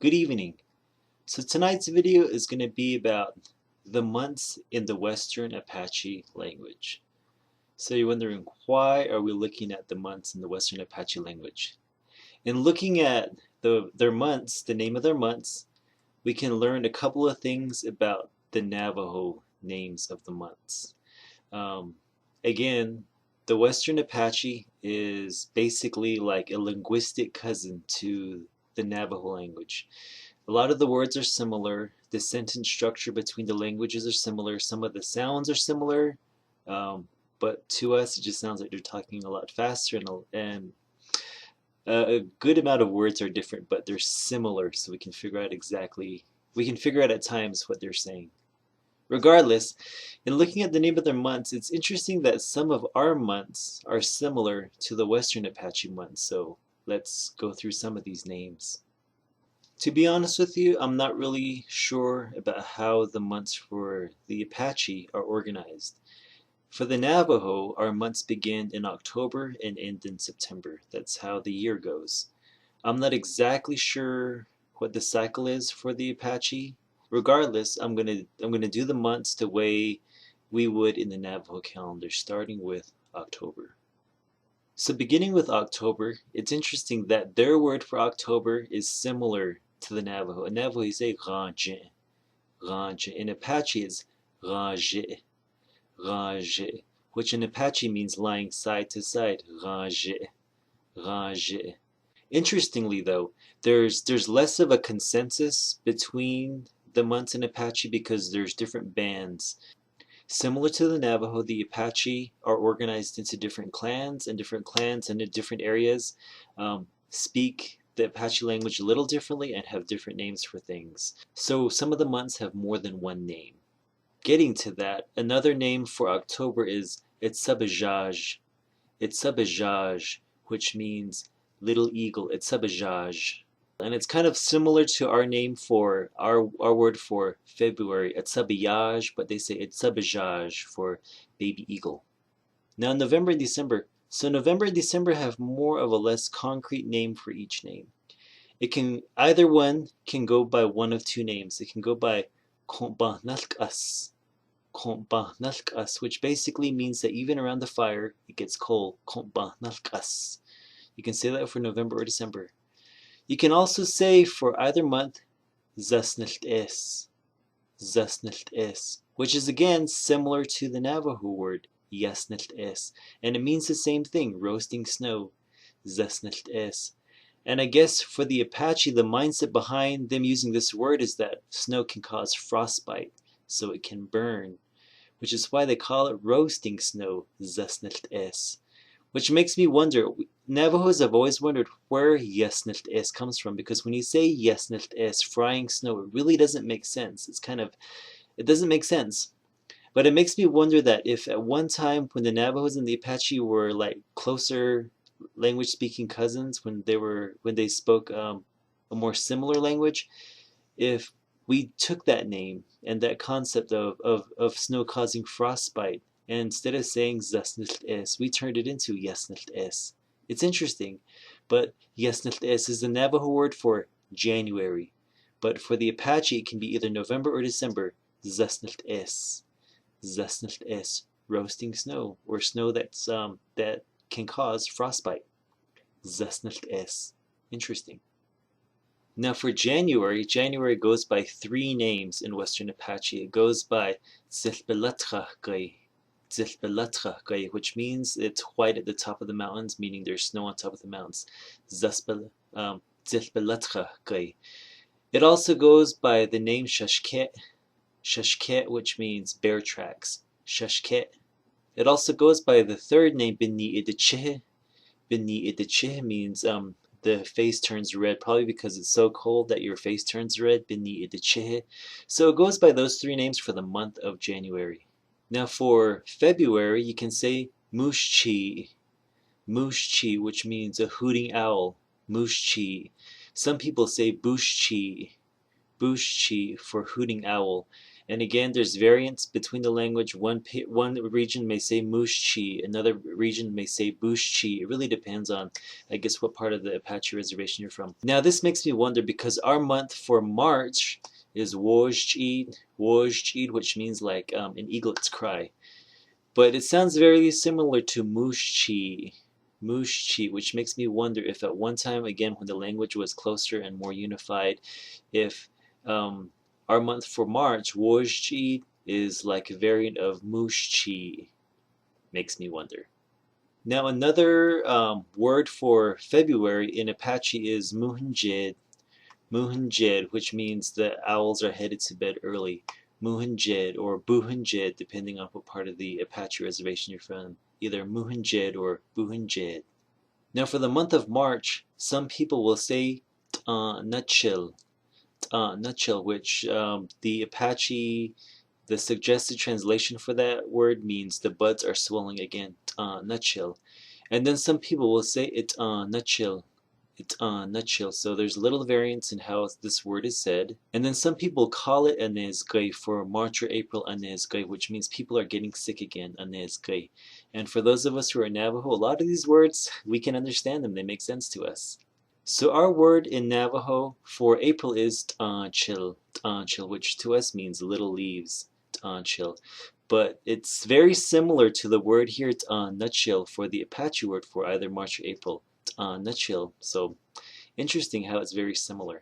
Good evening. So tonight's video is going to be about the months in the Western Apache language. So you're wondering, why are we looking at the months in the Western Apache language? In looking at their months, the name of their months, we can learn a couple of things about the Navajo names of the months. Um, Again, the Western Apache is basically like a linguistic cousin to the Navajo language. A lot of the words are similar. The sentence structure between the languages are similar. Some of the sounds are similar, but to us it just sounds like they're talking a lot faster, and a good amount of words are different, but they're similar, so we can figure out at times what they're saying. Regardless, in looking at the name of their months, it's interesting that some of our months are similar to the Western Apache months, so let's go through some of these names. To be honest with you, I'm not really sure about how the months for the Apache are organized. For the Navajo, our months begin in October and end in September. That's how the year goes. I'm not exactly sure what the cycle is for the Apache. Regardless, I'm gonna do the months the way we would in the Navajo calendar, starting with October. So beginning with October, it's interesting that their word for October is similar to the Navajo. In Navajo, you say ranjin, ranjin. In Apache, it's ranjit, ranjit, which in Apache means lying side to side. Ranjit, ranjit. Interestingly, though, there's less of a consensus between the months in Apache because there's different bands. Similar to the Navajo, the Apache are organized into different clans, and different clans in different areas speak the Apache language a little differently and have different names for things. So some of the months have more than one name. Getting to that, another name for October is Etsabajaj. Etsabajaj, which means little eagle. Etsabajaj. And it's kind of similar to our name for our word for February, Etsabayaj, but they say Etsabajaj for baby eagle. Now November and December. So November and December have more of a less concrete name for each name. Either one can go by one of two names. It can go by Kombanalkas, Kombanalkas, which basically means that even around the fire it gets cold. Kombanalkas. You can say that for November or December. You can also say for either month, Zasniltes, Zasniltes, which is again similar to the Navajo word, Yasniltes, and it means the same thing, roasting snow, Zasniltes. And I guess for the Apache, the mindset behind them using this word is that snow can cause frostbite, so it can burn, which is why they call it roasting snow, Zasniltes. Which makes me wonder, Navajos have always wondered where Yesniltes comes from, because when you say Yesniltes, frying snow, it really doesn't make sense. It doesn't make sense. But it makes me wonder that if at one time when the Navajos and the Apache were like closer language speaking cousins, when they spoke a more similar language, if we took that name and that concept of snow causing frostbite, and instead of saying Zasniltes, we turned it into Yesniltes. It's interesting, but Yesniltes is the Navajo word for January. But for the Apache, it can be either November or December. Zasniltes, Zasniltes, roasting snow, or snow that can cause frostbite. Zasniltes. Interesting. Now for January, January goes by three names in Western Apache. It goes by Tzilbelatchagay, which means it's white at the top of the mountains, meaning there's snow on top of the mountains. Tzilbelatchagay. It also goes by the name Shashket, which means bear tracks. Shashket. It also goes by the third name Dinék'ehjí. Dinék'ehjí means the face turns red, probably because it's so cold that your face turns red. Dinék'ehjí. So it goes by those three names for the month of January. Now for February, you can say Mushchi, which means a hooting owl. Mushchi. Some people say Bushchi for hooting owl. And again, there's variance between the language. One region may say Mushchi, another region may say Bushchi. It really depends on, I guess, what part of the Apache reservation you're from. Now, this makes me wonder because our month for March is Woj'id, which means like an eaglet's cry. But it sounds very similar to Mushchi, which makes me wonder if at one time, again, when the language was closer and more unified, if our month for March, Woj'id, is like a variant of Mushchi. Makes me wonder. Now another word for February in Apache is Muhunjed, which means the owls are headed to bed early. Muhunjed or Buhunjed, depending on what part of the Apache reservation you're from. Either Muhunjed or Buhunjed. Now for the month of March, some people will say Nutshell, which the Apache, the suggested translation for that word means the buds are swelling again, nutshell. And then some people will say it nutshell, nutshell. So there's little variance in how this word is said. And then some people call it Dinék'ehjí for March or April Dinék'ehjí, which means people are getting sick again, Dinék'ehjí. And for those of us who are Navajo, a lot of these words, we can understand them. They make sense to us. So our word in Navajo for April is t'anchil, which to us means little leaves, t'anchil. But it's very similar to the word here, nutshell, for the Apache word for either March or April, nutshell. So interesting how it's very similar.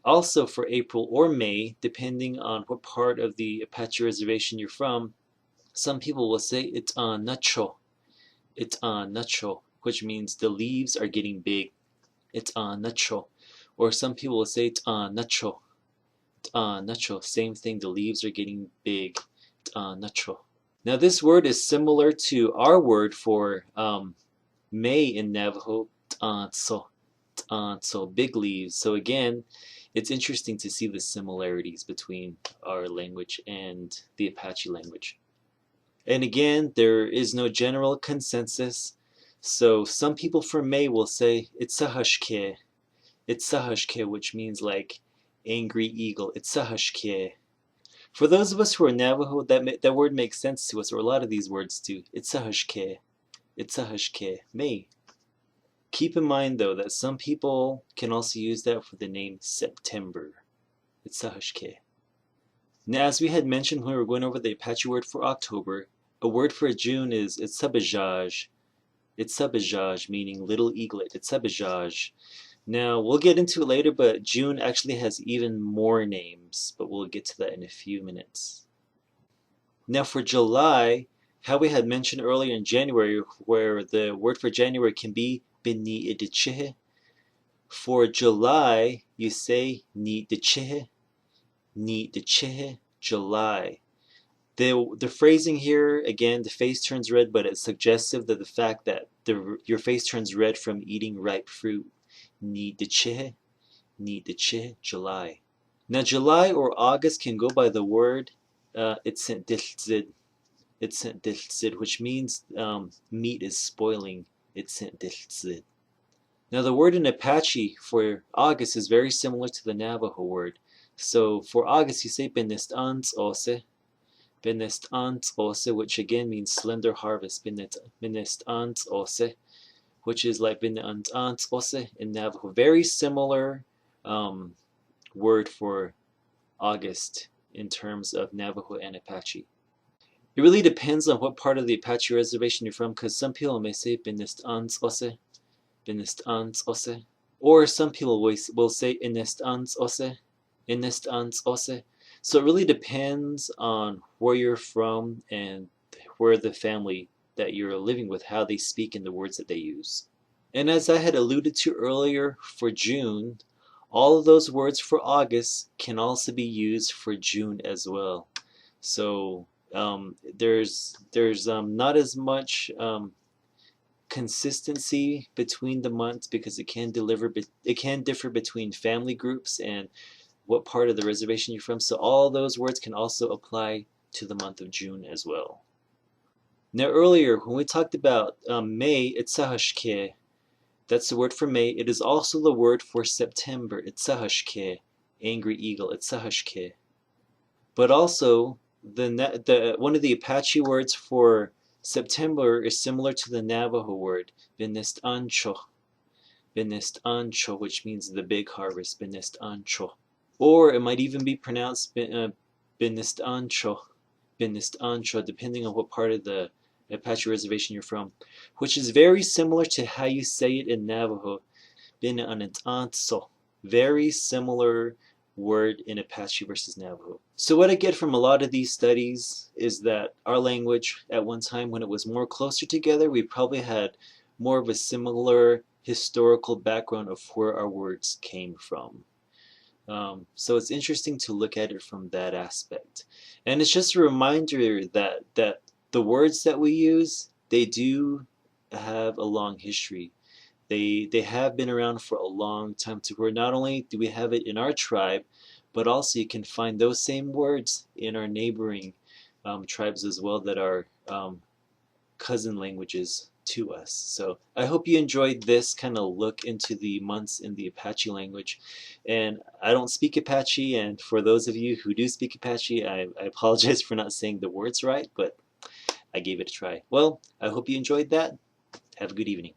Also for April or May, depending on what part of the Apache reservation you're from, some people will say it's nacho, which means the leaves are getting big. It's nacho. Or some people will say it's nacho. Same thing, the leaves are getting big. Nacho. Now this word is similar to our word for May in Navajo, t'anso, big leaves. So again, it's interesting to see the similarities between our language and the Apache language. And again, there is no general consensus. So some people for May will say itsahashke, which means like angry eagle. Itsahashke. For those of us who are Navajo, that word makes sense to us, or a lot of these words do. Itsahashke, May. Keep in mind though that some people can also use that for the name September. Itsahashke. Now, as we had mentioned when we were going over the Apache word for October, a word for June is itsabajaj. Itsabajaj, meaning little eaglet. Itsabajaj. Now, we'll get into it later, but June actually has even more names, but we'll get to that in a few minutes. Now, for July, how we had mentioned earlier in January, where the word for January can be Dinék'ehjí. For July, you say Dinék'ehjí, July. The phrasing here, again, the face turns red, but it's suggestive that the fact that your face turns red from eating ripe fruit. Dinék'ehjí, July. Now, July or August can go by the word itsentdiltzid, which means meat is spoiling. Itsentdiltzid. Now, the word in Apache for August is very similar to the Navajo word. So for August, you say benest'antz'ose, which again means slender harvest. Benest'antz'ose, which is like benest'antz'ose in Navajo. Very similar word for August in terms of Navajo and Apache. It really depends on what part of the Apache reservation you're from, because some people may say benest'antz'ose, or some people will say inest'antz'ose. So it really depends on where you're from and where the family that you're living with, how they speak and the words that they use. And as I had alluded to earlier, for June, all of those words for August can also be used for June as well. So there's not as much consistency between the months because it can differ between family groups and what part of the reservation you're from. So all those words can also apply to the month of June as well. Now earlier when we talked about May, itsahashke, that's the word for May. It is also the word for September, itsahashke, angry eagle, itsahashke. But also, one of the Apache words for September is similar to the Navajo word, Binist Ancho, which means the big harvest, Binist Ancho. Or it might even be pronounced Binist Ancho, depending on what part of the Apache reservation you're from, which is very similar to how you say it in Navajo, Binanantso. Very similar word in Apache versus Navajo. So what I get from a lot of these studies is that our language at one time, when it was more closer together, we probably had more of a similar historical background of where our words came from. So it's interesting to look at it from that aspect. And it's just a reminder that the words that we use, they do have a long history. They have been around for a long time, to where not only do we have it in our tribe, but also you can find those same words in our neighboring tribes as well, that are cousin languages to us. So I hope you enjoyed this kind of look into the months in the Apache language. And I don't speak Apache, and for those of you who do speak Apache, I apologize for not saying the words right, but I gave it a try. Well, I hope you enjoyed that. Have a good evening.